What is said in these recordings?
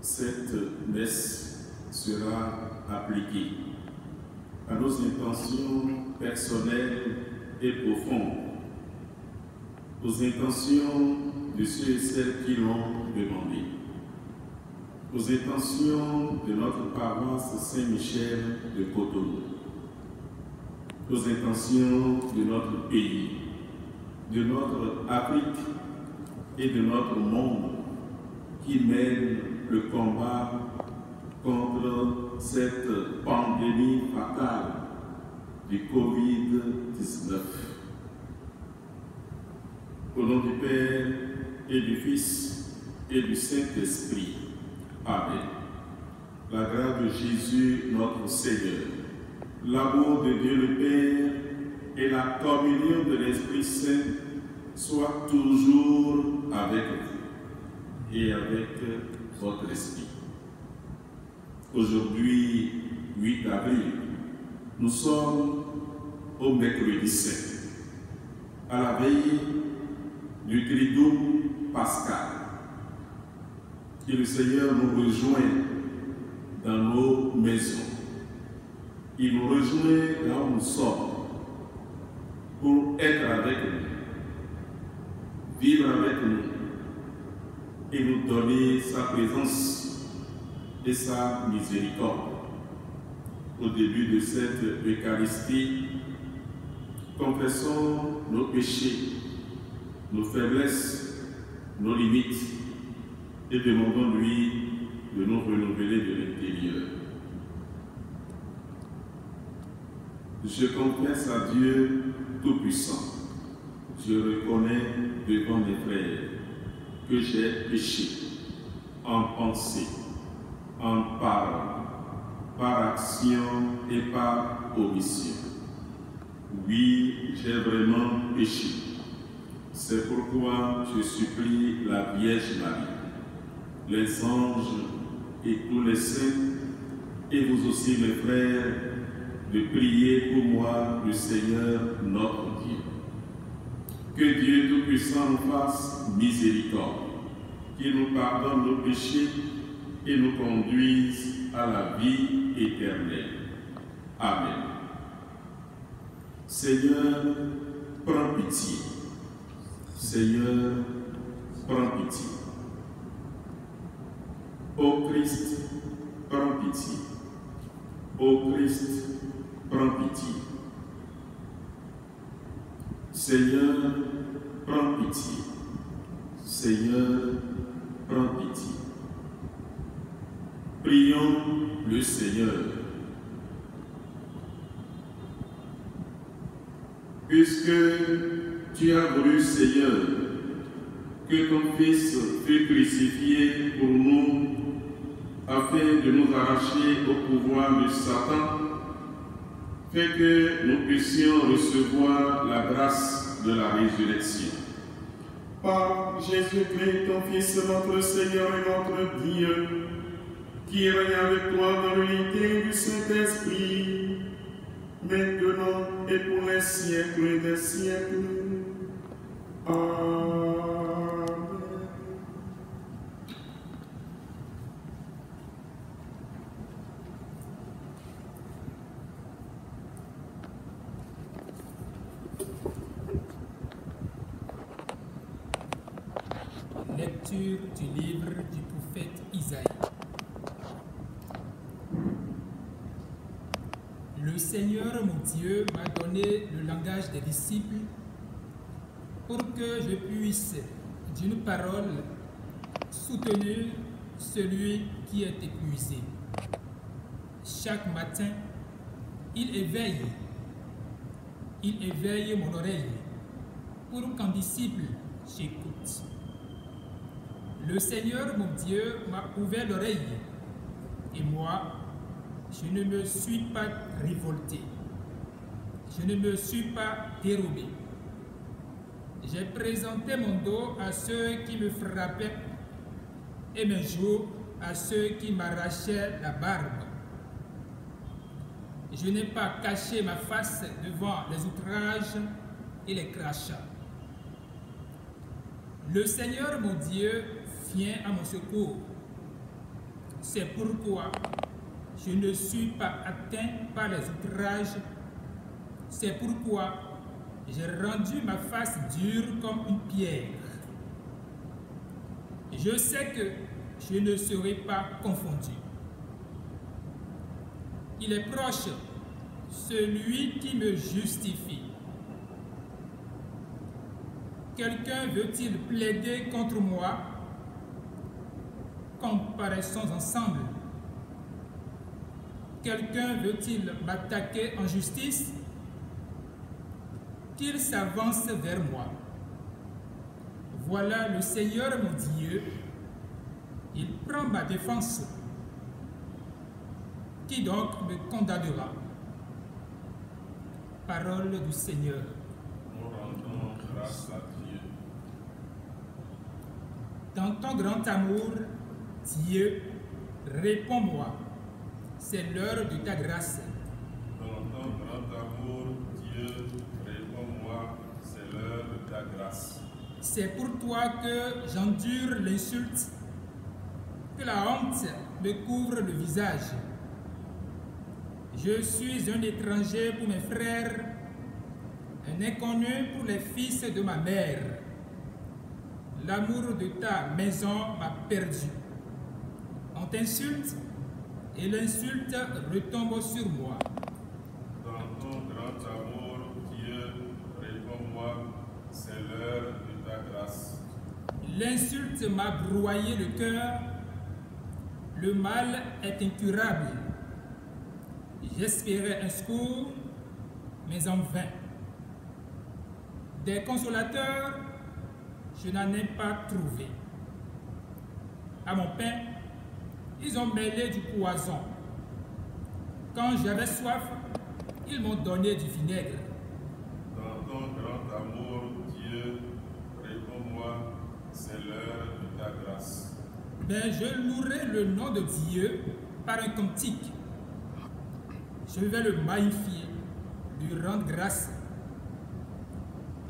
Cette messe sera appliquée à nos intentions personnelles et profondes, aux intentions de ceux et celles qui l'ont demandé, aux intentions de notre paroisse Saint-Michel de Cotonou, aux intentions de notre pays, de notre Afrique et de notre monde qui mène le combat contre cette pandémie fatale du Covid-19. Au nom du Père et du Fils et du Saint-Esprit. Amen. La grâce de Jésus, notre Seigneur, l'amour de Dieu le Père et la communion de l'Esprit Saint soient toujours avec vous et avec votre esprit. Aujourd'hui, 8 avril, nous sommes au mercredi saint, à la veille du Triduum pascal. Que le Seigneur nous rejoigne dans nos maisons. Il nous rejoint là où nous sommes pour être avec nous, vivre avec nous et nous donner sa présence et sa miséricorde. Au début de cette Eucharistie, confessons nos péchés, nos faiblesses, nos limites et demandons-lui de nous renouveler de l'intérieur. Je confesse à Dieu Tout-Puissant. Je reconnais devant mes frères que j'ai péché en pensée, en parole, par action et par omission. Oui, j'ai vraiment péché. C'est pourquoi je supplie la Vierge Marie, les anges et tous les saints, et vous aussi mes frères, de prier pour moi le Seigneur notre Dieu. Que Dieu Tout-Puissant nous fasse miséricorde, qu'il nous pardonne nos péchés et nous conduise à la vie éternelle. Amen. Seigneur, prends pitié. Seigneur, prends pitié. Ô Christ, prends pitié. Ô Christ, prends pitié. Seigneur, prends pitié. Seigneur, prends pitié. Prions le Seigneur. Puisque tu as voulu, Seigneur, que ton Fils fût crucifié pour nous, afin de nous arracher au pouvoir de Satan, fais que nous puissions recevoir la grâce de la résurrection. Par Jésus-Christ, ton Fils, notre Seigneur et notre Dieu, qui règne avec toi dans l'unité du Saint-Esprit, maintenant et pour les siècles des siècles. Amen. Lecture du livre du prophète Isaïe. Le Seigneur mon Dieu m'a donné le langage des disciples pour que je puisse, d'une parole soutenue, celui qui est épuisé. Chaque matin, il éveille mon oreille pour qu'en disciple j'écoute. Le Seigneur, mon Dieu, m'a ouvert l'oreille et moi, je ne me suis pas révolté. Je ne me suis pas dérobé. J'ai présenté mon dos à ceux qui me frappaient et mes joues à ceux qui m'arrachaient la barbe. Je n'ai pas caché ma face devant les outrages et les crachats. Le Seigneur, mon Dieu, vient à mon secours. C'est pourquoi je ne suis pas atteint par les outrages. C'est pourquoi j'ai rendu ma face dure comme une pierre. Je sais que je ne serai pas confondu. Il est proche, celui qui me justifie. Quelqu'un veut-il plaider contre moi? Comparaissons ensemble. Quelqu'un veut-il m'attaquer en justice? Qu'il s'avance vers moi. Voilà le Seigneur mon Dieu. Il prend ma défense. Qui donc me condamnera? Parole du Seigneur. Nous rendons grâce à Dieu. Dans ton grand amour, Dieu, réponds-moi. C'est l'heure de ta grâce. Dans ton grand amour, Dieu, réponds-moi, c'est l'heure de ta grâce. C'est pour toi que j'endure l'insulte, que la honte me couvre le visage. Je suis un étranger pour mes frères, un inconnu pour les fils de ma mère. L'amour de ta maison m'a perdu. On t'insulte et l'insulte retombe sur moi. Dans ton grand amour, Dieu, réponds-moi, c'est l'heure de ta grâce. L'insulte m'a broyé le cœur. Le mal est incurable. J'espérais un secours, mais en vain. Des consolateurs, je n'en ai pas trouvé. À mon pain, ils ont mêlé du poison. Quand j'avais soif, ils m'ont donné du vinaigre. Dans ton grand amour, Dieu, réponds-moi, c'est l'heure de ta grâce. Mais je louerai le nom de Dieu par un cantique. Je vais le magnifier, lui rendre grâce.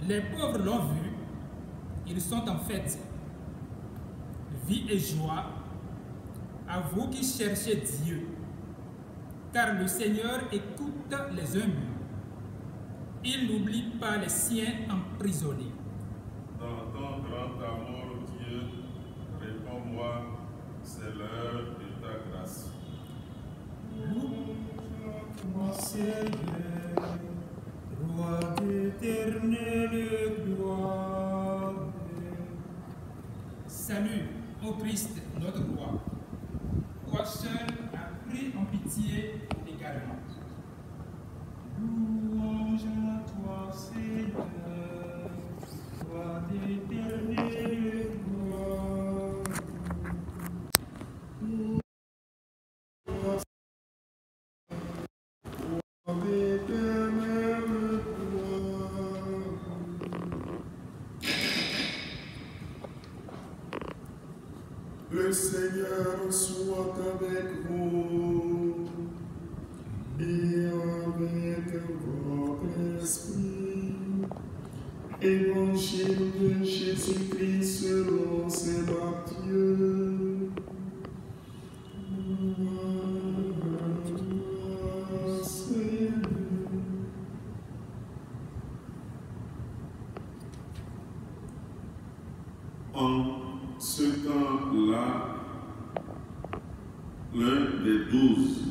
Les pauvres l'ont vu, ils sont en fête. Vie et joie à vous qui cherchez Dieu, car le Seigneur écoute les humbles. Il n'oublie pas les siens emprisonnés. Dans ton grand amour, Dieu, réponds-moi, c'est l'heure de ta grâce. Mon Seigneur, roi d'éternelle gloire. Salut au Christ notre roi. Toi seul as pris en pitié également. Louange à toi, Seigneur, roi d'éternelle gloire. Le Seigneur soit avec vous et avec votre esprit. Évangile de Jésus-Christ selon saint Matthieu. En ce temps-là, l'un des 12,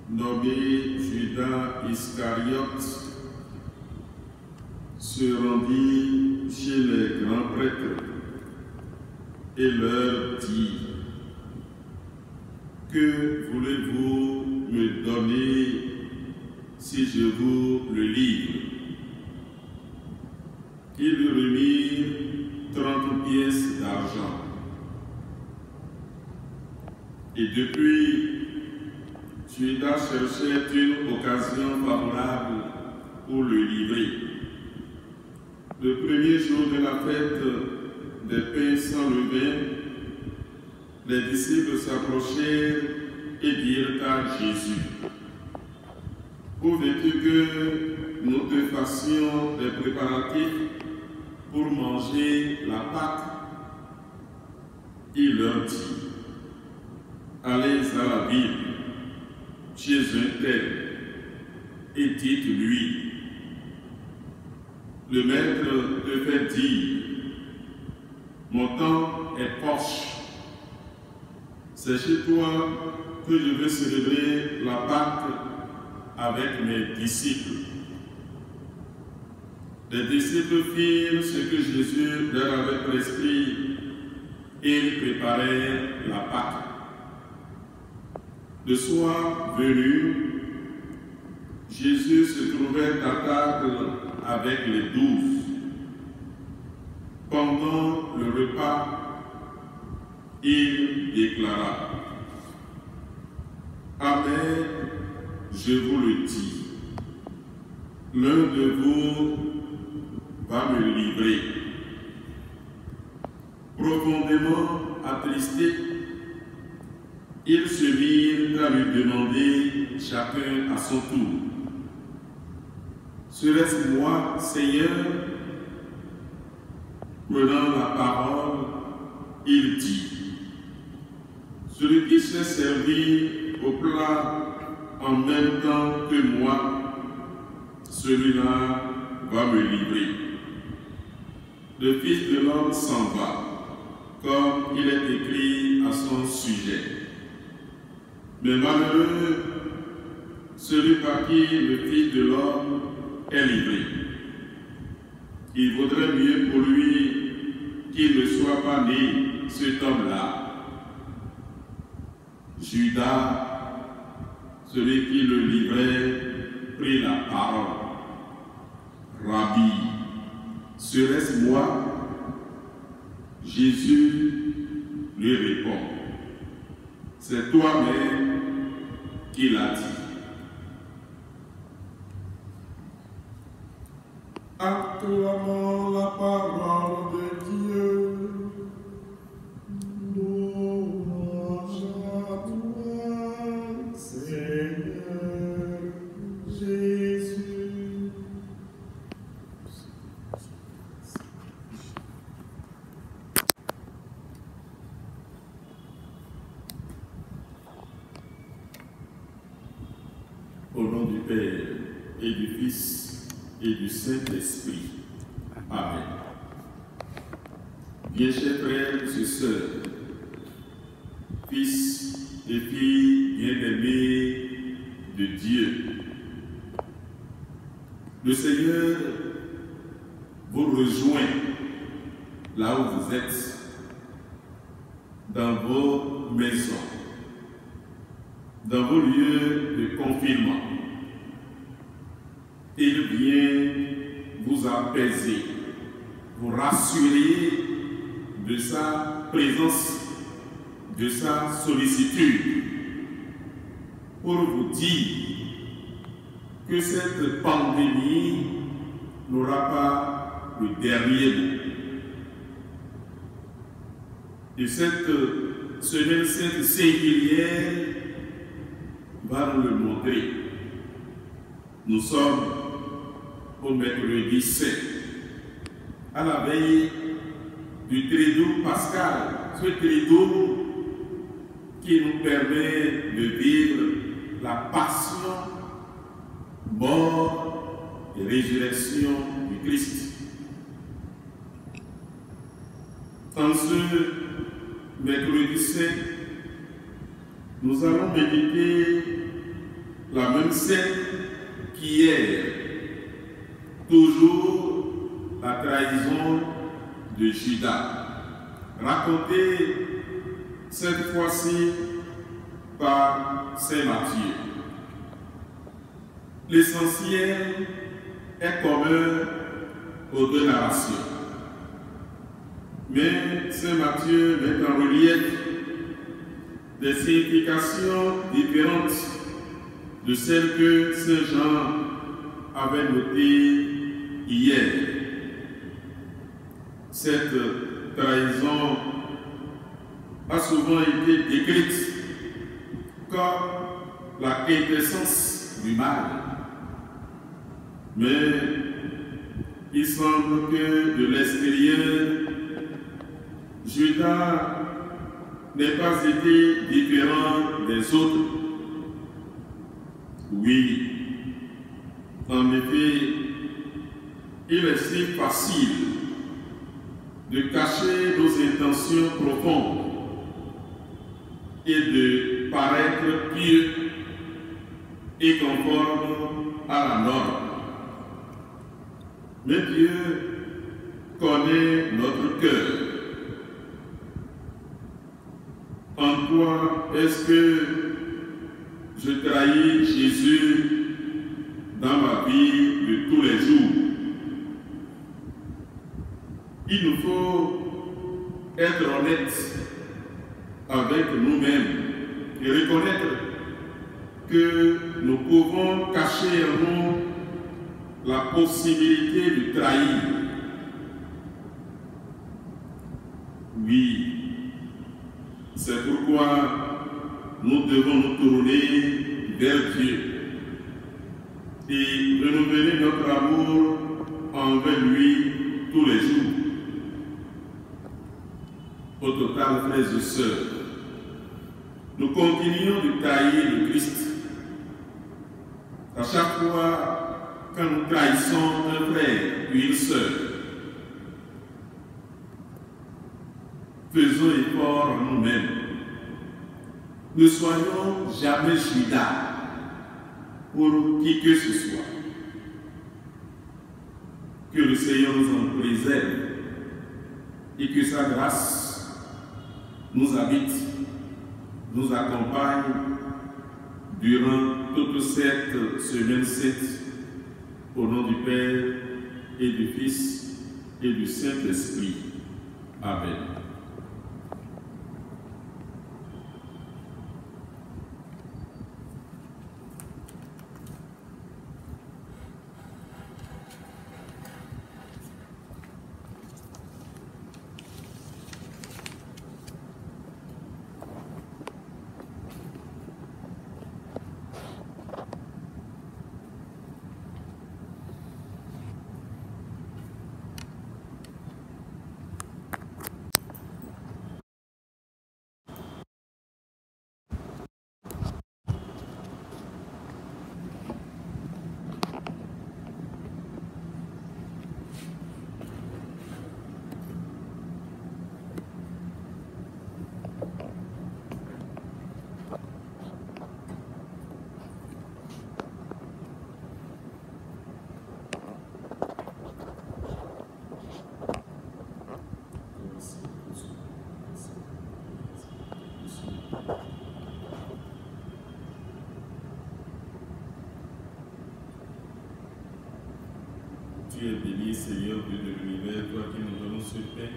nommé Judas Iscariote, se rendit chez les grands prêtres et leur dit: voulez-vous me donner si je vous le livre? Ils lui remirent 30 pièces d'argent. Et depuis, Judas cherchait une occasion favorable pour le livrer. Le premier jour de la fête des pains sans levain, les disciples s'approchèrent et dirent à Jésus: où veux-tu que nous te fassions des préparatifs pour manger la Pâque? Il leur dit: allez à la ville, chez un tel, et dites-lui: le maître te fait dire, mon temps est proche. C'est chez toi que je vais célébrer la Pâque avec mes disciples. Les disciples firent ce que Jésus leur avait prescrit et ils préparèrent la Pâque. Le soir venu, Jésus se trouvait à table avec les 12. Pendant le repas, il déclara: amen, je vous le dis, l'un de vous va me livrer. Profondément attristés, ils se mirent à lui demander chacun à son tour: serait-ce moi, Seigneur? Prenant la parole, il dit: celui qui s'est servi au plat en même temps que moi, celui-là va me livrer. Le Fils de l'homme s'en va, comme il est écrit à son sujet. Mais malheureux celui par qui le Fils de l'homme est livré. Il vaudrait mieux pour lui qu'il ne soit pas né, cet homme-là. Judas, celui qui le livrait, prit la parole. Rabbi, serait-ce moi? Jésus lui répond: c'est toi-même qui l'as dit. Acclamons la parole de Dieu. Louange à toi, Seigneur Jésus. Au nom du Père et du Fils et du Saint-Esprit. Amen. Bien chers frères et sœurs, fils et filles bien-aimés de Dieu, le Seigneur vous rejoint là où vous êtes, dans vos maisons, dans vos lieux de confinement. Il vient vous apaiser, vous rassurer de sa présence, de sa sollicitude, pour vous dire que cette pandémie n'aura pas le dernier mot. Et cette semaine sainte singulière va nous le montrer. Nous sommes au mercredi saint, à la veille du Triduum pascal, ce Triduum qui nous permet de vivre la passion, mort et résurrection du Christ. En ce mercredi saint, nous allons méditer la même scène qu'hier, toujours la trahison de Judas, racontée cette fois-ci par Saint Matthieu. L'essentiel est commun aux deux narrations. Mais Saint Matthieu met en relief des significations différentes de celles que Saint Jean avait notées hier. Cette trahison a souvent été décrite comme la quintessence du mal. Mais il semble que de l'extérieur, Judas n'ait pas été différent des autres. Oui, en effet, il est si facile de cacher nos intentions profondes et de paraître pieux et conforme à la norme. Mais Dieu connaît notre cœur. En quoi est-ce que je trahis Jésus dans ma vie de tous les jours? Il nous faut être honnêtes avec nous-mêmes et reconnaître que nous pouvons cacher en nous la possibilité de trahir. Oui, c'est pourquoi nous devons nous tourner vers Dieu et renouveler notre amour envers lui tous les jours. Au total, frères et sœurs, nous continuons de trahir le Christ. À chaque fois quand nous trahissons un frère ou une sœur, faisons effort en nous-mêmes. Ne soyons jamais Judas pour qui que ce soit. Que le Seigneur nous en préserve et que sa grâce nous habite, nous accompagne durant toute cette semaine sainte, au nom du Père et du Fils et du Saint-Esprit. Amen. Tu es béni, Seigneur Dieu de l'univers, toi qui nous donnes ce pain,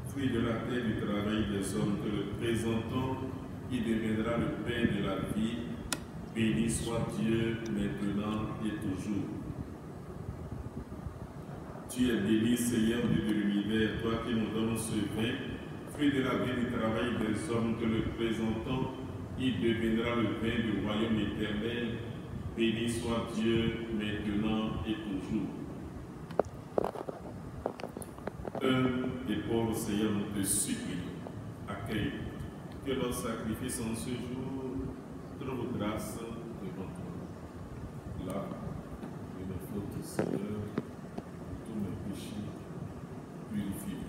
fruit de la terre du travail des hommes, que le présentons, qui deviendra le pain de la vie. Béni soit Dieu, maintenant et toujours. Tu es béni, Seigneur Dieu de l'univers, toi qui nous donnes ce pain, fruit de la vie du travail des hommes, que le présentons, qui deviendra le pain du royaume éternel. Béni soit Dieu, maintenant et toujours. Des pauvres, Seigneur, nous te supplions, accueille que notre sacrifice en ce jour trouve grâce devant toi. Là, de nos fautes, Seigneur, tous nos péchés, purifie.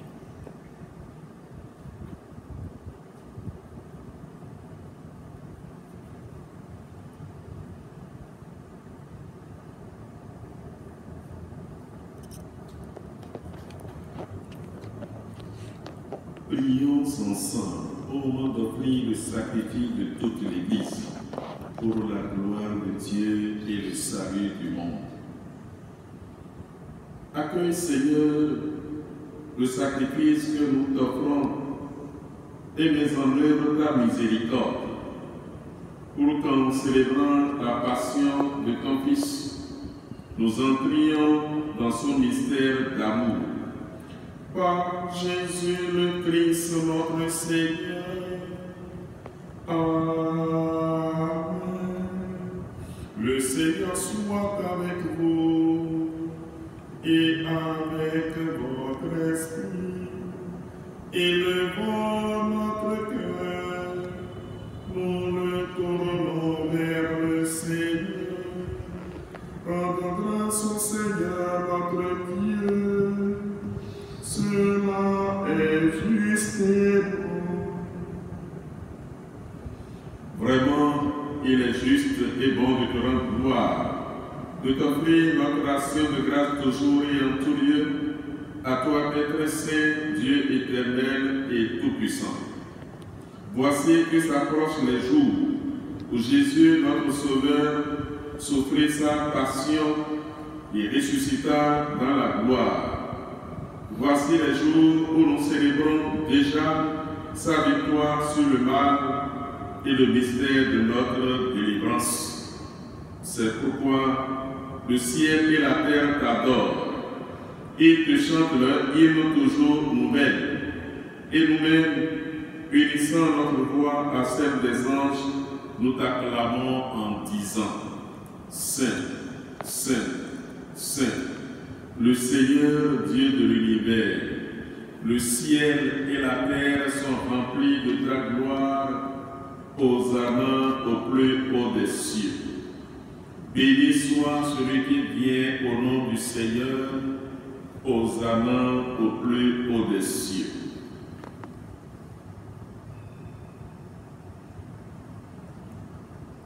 Prions ensemble. au moment d'offrir le sacrifice de toute l'Église pour la gloire de Dieu et le salut du monde. Accueille, Seigneur, le sacrifice que nous t'offrons et mets en œuvre ta miséricorde pour qu'en célébrant la passion de ton Fils, nous entrions dans son mystère d'amour. Par Jésus le Christ, notre Seigneur. Amen. Le Seigneur soit avec vous et avec votre esprit. Élevons notre cœur, nous le tournons vers le Seigneur. Rendons grâce au Seigneur notre Dieu. Cela est juste et bon. Vraiment, il est juste et bon de te rendre gloire, de t'offrir notre action de grâce toujours et en tout lieu, à toi, Père Saint, Dieu éternel et tout-puissant. Voici que s'approchent les jours où Jésus, notre Sauveur, souffrit sa passion et ressuscita dans la gloire. Voici les jours où nous célébrons déjà sa victoire sur le mal et le mystère de notre délivrance. C'est pourquoi le ciel et la terre t'adorent. Ils te chantent leur hymne toujours nouvelle. Et nous-mêmes, unissant notre voix à celle des anges, nous t'acclamons en disant: Saint, Saint, Saint, le Seigneur Dieu de l'univers, le ciel et la terre sont remplis de ta gloire. Hosanna au plus haut des cieux. Béni soit celui qui vient au nom du Seigneur. Hosanna au plus haut des cieux.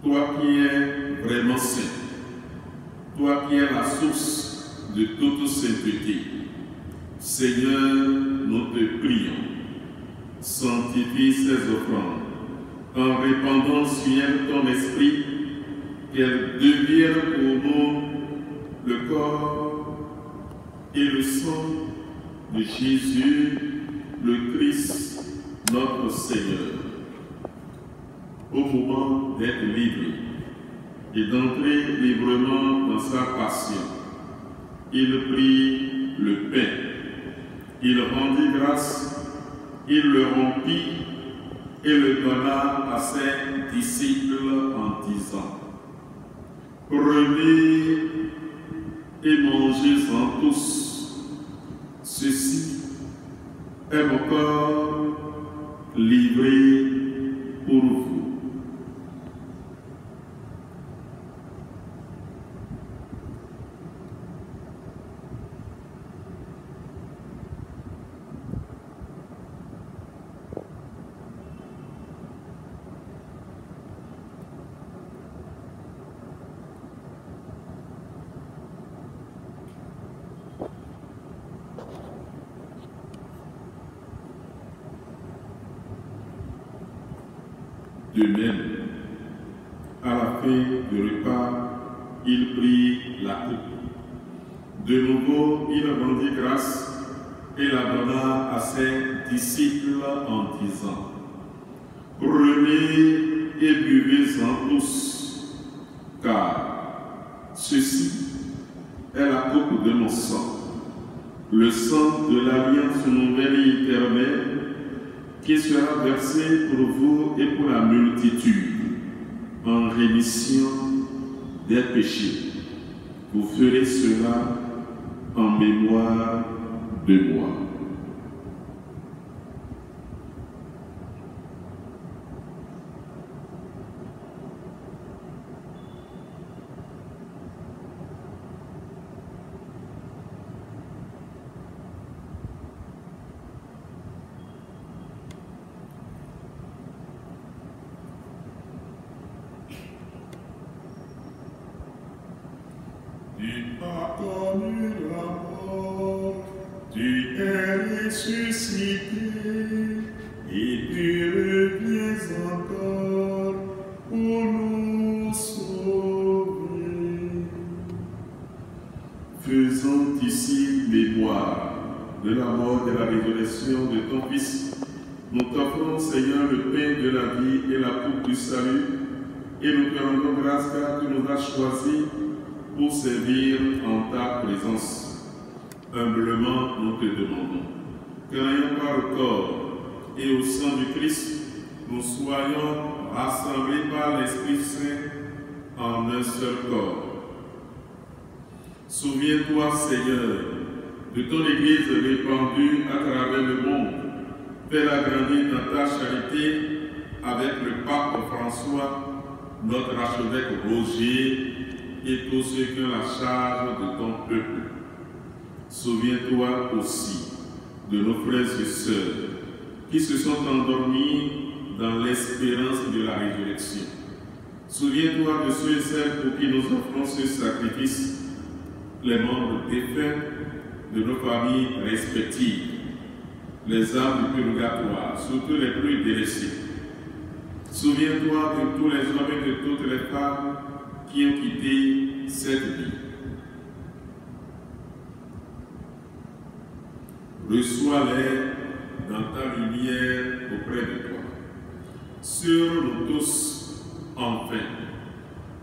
Toi qui es vraiment saint, toi qui es la source de toute sainteté, Seigneur, nous te prions, sanctifie ces offrandes en répandant sur elle ton esprit, qu'elle devienne pour nous le corps et le sang de Jésus, le Christ, notre Seigneur. Au moment d'être libre et d'entrer librement dans sa passion, il prit le pain, il rendit grâce, il le rompit et le donna à ses disciples en disant: Prenez et mangez-en tous. Ceci est mon corps livré pour vous. De même, à la fin du repas, il prit la coupe. De nouveau, il rendit grâce et la donna à ses disciples en disant: Prenez et buvez-en tous, car ceci est la coupe de mon sang, le sang de l'alliance nouvelle et éternelle, qui sera versé pour vous et pour la multitude, en rémission des péchés. Vous ferez cela en mémoire de moi. Tu as connu la mort, tu es ressuscité et tu la résurrection de ton Fils, nous t'offrons, Seigneur, le pain de la vie et la coupe du salut, et nous te rendons grâce car tu nous as choisis pour servir en ta présence. Humblement, nous te demandons que n'ayant pas le corps et au sang du Christ, nous soyons rassemblés par l'Esprit Saint en un seul corps. Souviens-toi, Seigneur, de ton Église répandue à travers le monde. Fais-la grandir dans ta charité avec le pape François, notre archevêque Roger et tous ceux qui ont la charge de ton peuple. Souviens-toi aussi de nos frères et sœurs qui se sont endormis dans l'espérance de la résurrection. Souviens-toi de ceux et celles pour qui nous offrons ce sacrifice, les membres défunts de nos familles respectives, les âmes du purgatoire, surtout les plus délaissés. Souviens-toi de tous les hommes et de toutes les femmes qui ont quitté cette vie. Reçois-les dans ta lumière auprès de toi. Sur nous tous, enfin,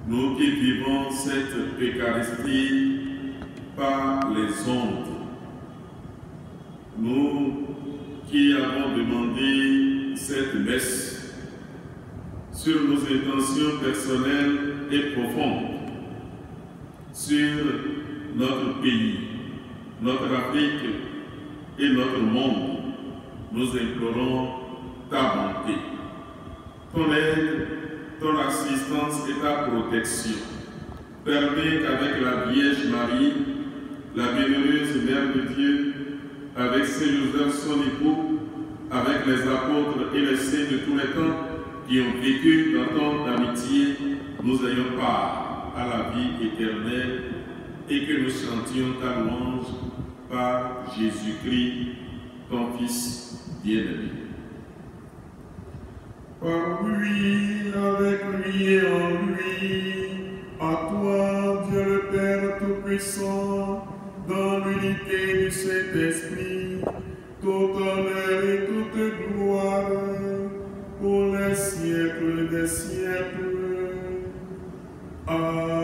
nous qui vivons cette Eucharistie par les ondes, nous qui avons demandé cette messe sur nos intentions personnelles et profondes, sur notre pays, notre Afrique et notre monde, nous implorons ta bonté, ton aide, ton assistance et ta protection. Permets qu'avec la Vierge Marie, la bienheureuse Mère de Dieu, avec Saint Joseph son époux, avec les apôtres et les saints de tous les temps qui ont vécu dans ton amitié, nous ayons part à la vie éternelle et que nous chantions ta louange par Jésus-Christ, ton Fils bien-aimé. Par lui, avec lui et en lui, à toi, Dieu le Père Tout-Puissant, dans l'unité du Saint-Esprit, tout honneur et toute gloire, pour les siècles des siècles. Amen.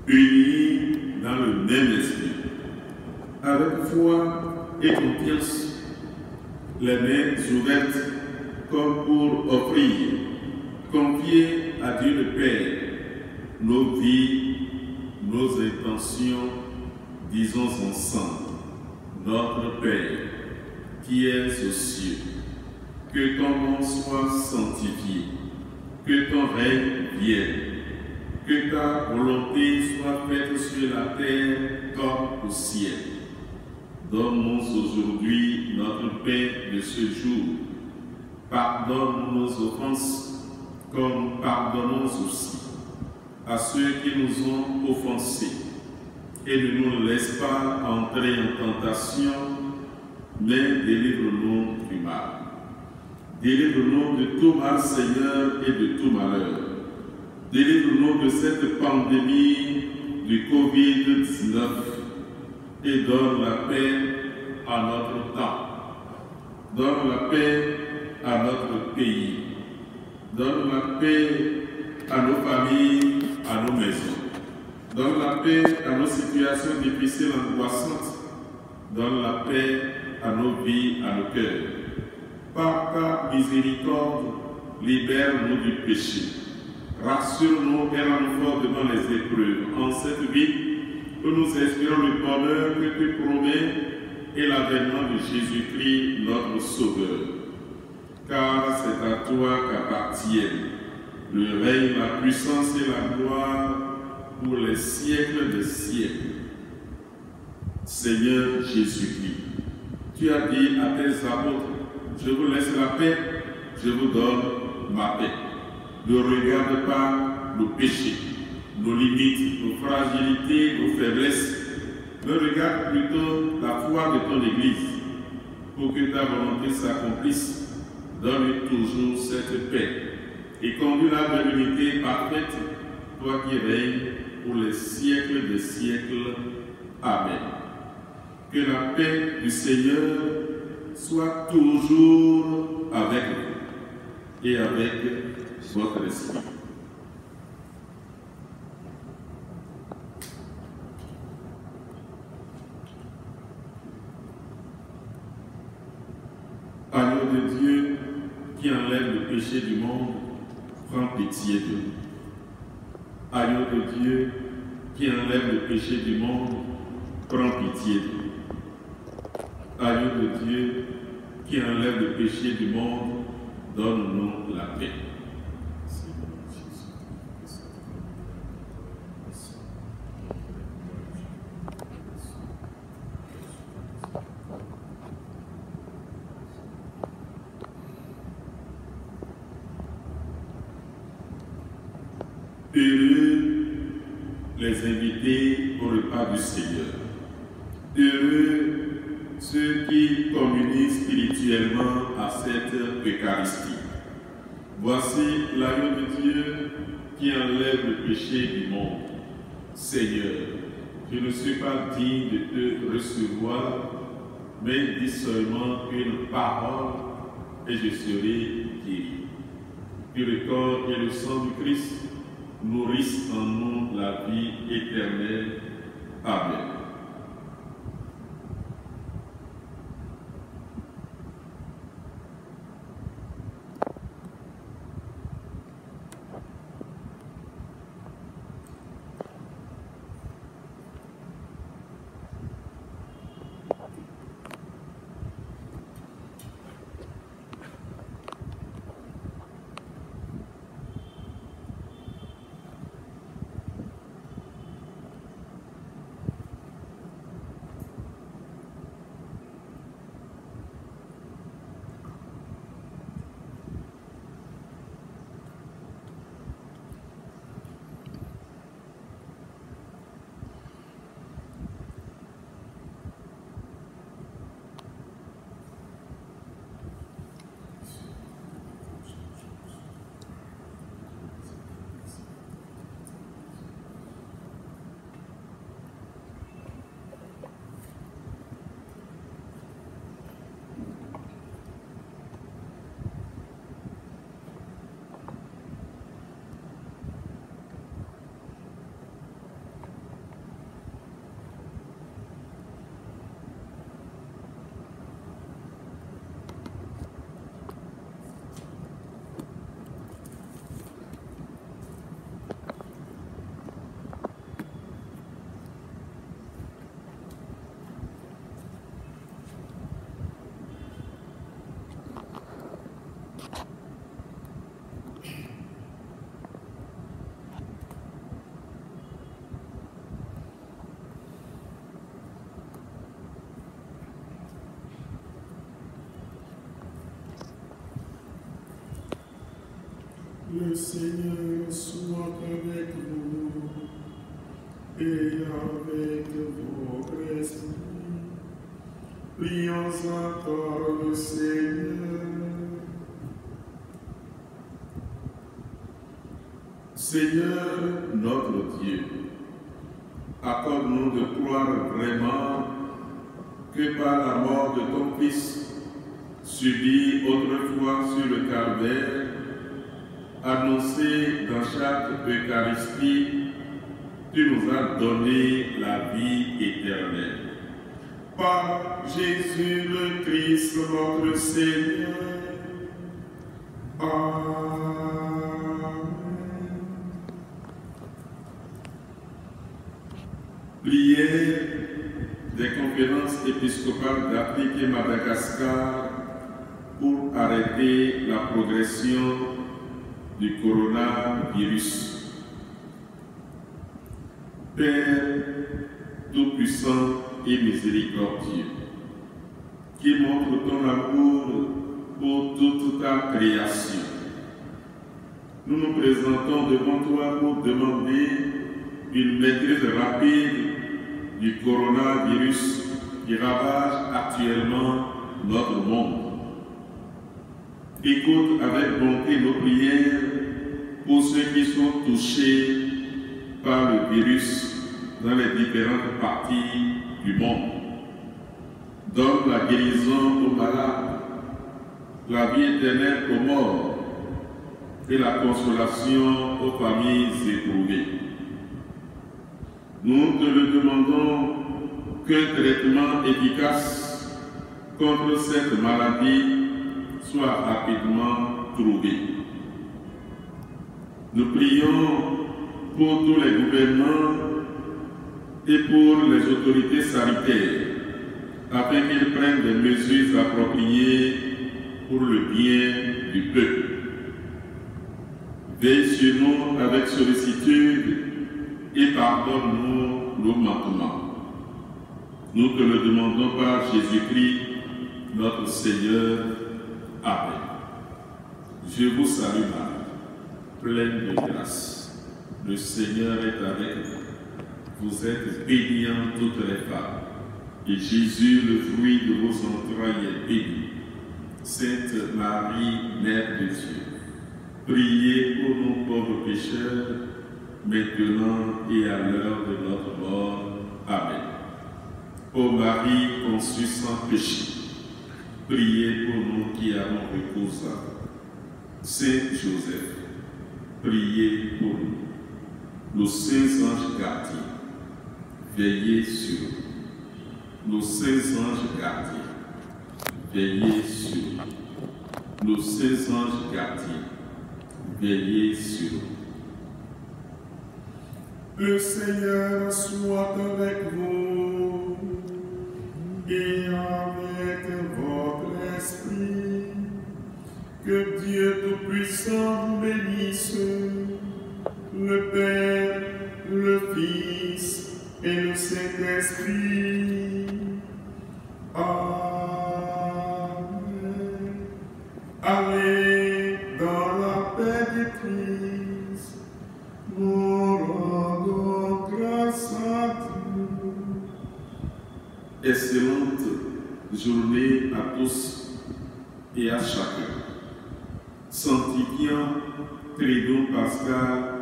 Unis dans le même esprit, avec foi et confiance, les mains ouvertes comme pour offrir, confier à Dieu le Père nos vies, nos intentions, disons ensemble, notre Père qui es aux cieux, que ton nom soit sanctifié, que ton règne vienne, que ta volonté soit faite sur la terre comme au ciel. Donne-nous aujourd'hui notre pain de ce jour. Pardonne nos offenses, comme nous pardonnons aussi à ceux qui nous ont offensés. Et ne nous laisse pas entrer en tentation, mais délivre-nous du mal. Délivre-nous de tout mal, Seigneur, et de tout malheur. Délivre-nous de cette pandémie du Covid-19 et donne la paix à notre temps. Donne la paix à notre pays. Donne la paix à nos familles, à nos maisons. Donne la paix à nos situations difficiles, angoissantes. Donne la paix à nos vies, à nos cœurs. Par ta miséricorde, libère-nous du péché. Rassure-nous et rends-nous forts devant les épreuves. En cette vie, où nous espérons le bonheur que tu promets et l'avènement de Jésus-Christ, notre Sauveur. Car c'est à toi qu'appartiennent le règne, la puissance et la gloire pour les siècles des siècles. Seigneur Jésus-Christ, tu as dit à tes apôtres, je vous laisse la paix, je vous donne ma paix. Ne regarde pas nos péchés, nos limites, nos fragilités, nos faiblesses, mais regarde plutôt la foi de ton Église, pour que ta volonté s'accomplisse. Donne toujours cette paix et conduis-la vers l'unité parfaite, toi qui règnes pour les siècles des siècles. Amen. Que la paix du Seigneur soit toujours avec vous et avec votre esprit. Agneau de Dieu qui enlève le péché du monde, prends pitié de nous. Agneau de Dieu qui enlève le péché du monde, prends pitié de nous. Agneau de Dieu qui enlève le péché du monde, donne-nous la paix. Heureux les invités au repas du Seigneur. Heureux ceux qui communient spirituellement à cette Eucharistie. Voici l'agneau de Dieu qui enlève le péché du monde. Seigneur, je ne suis pas digne de te recevoir, mais dis seulement une parole et je serai guéri. Que le corps et le sang du Christ nourrissent en nous la vie éternelle. Amen. Le Seigneur soit avec vous et avec votre esprit. Prions encore le Seigneur. Seigneur notre Dieu, accorde-nous de croire vraiment que par la mort de ton Fils, subi autrefois sur le calvaire, annoncé dans chaque Eucharistie, tu nous as donné la vie éternelle. Par Jésus le Christ, notre Seigneur. Amen. Prière des conférences épiscopales d'Afrique et Madagascar pour arrêter la progression du coronavirus. Père tout-puissant et miséricordieux, qui montre ton amour pour toute ta création, nous nous présentons devant toi pour demander une maîtrise rapide du coronavirus qui ravage actuellement notre monde. Écoute avec bonté nos prières pour ceux qui sont touchés par le virus dans les différentes parties du monde. Donne la guérison aux malades, la vie éternelle aux morts et la consolation aux familles éprouvées. Nous te le demandons qu'un traitement efficace contre cette maladie soit rapidement trouvé. Nous prions pour tous les gouvernements et pour les autorités sanitaires afin qu'ils prennent des mesures appropriées pour le bien du peuple. Veille sur nous avec sollicitude et pardonne-nous nos manquements. Nous te le demandons par Jésus-Christ, notre Seigneur. Amen. Je vous salue Marie, pleine de grâce. Le Seigneur est avec vous. Vous êtes bénie entre toutes les femmes, et Jésus, le fruit de vos entrailles, est béni. Sainte Marie, Mère de Dieu, priez pour nos pauvres pécheurs, maintenant et à l'heure de notre mort. Amen. Ô Marie conçue sans péché, priez pour nous qui avons recours à vous. Saint Joseph, priez pour nous. Nos saints anges gardiens, veillez sur nous. Nos saints anges gardiens, veillez sur nous. Nos saints anges gardiens, veillez sur nous. Le Seigneur soit avec vous et avec votre esprit. Que Dieu Tout-Puissant vous bénisse, le Père, le Fils et le Saint-Esprit. Amen. Allez dans la paix du Christ. Nous rendons grâce à Dieu. Excellente journée à tous et à chacun. Sanctifiant Triduum Pascal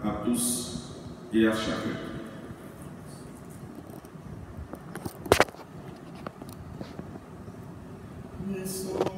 à tous et à chacun. Nous sommes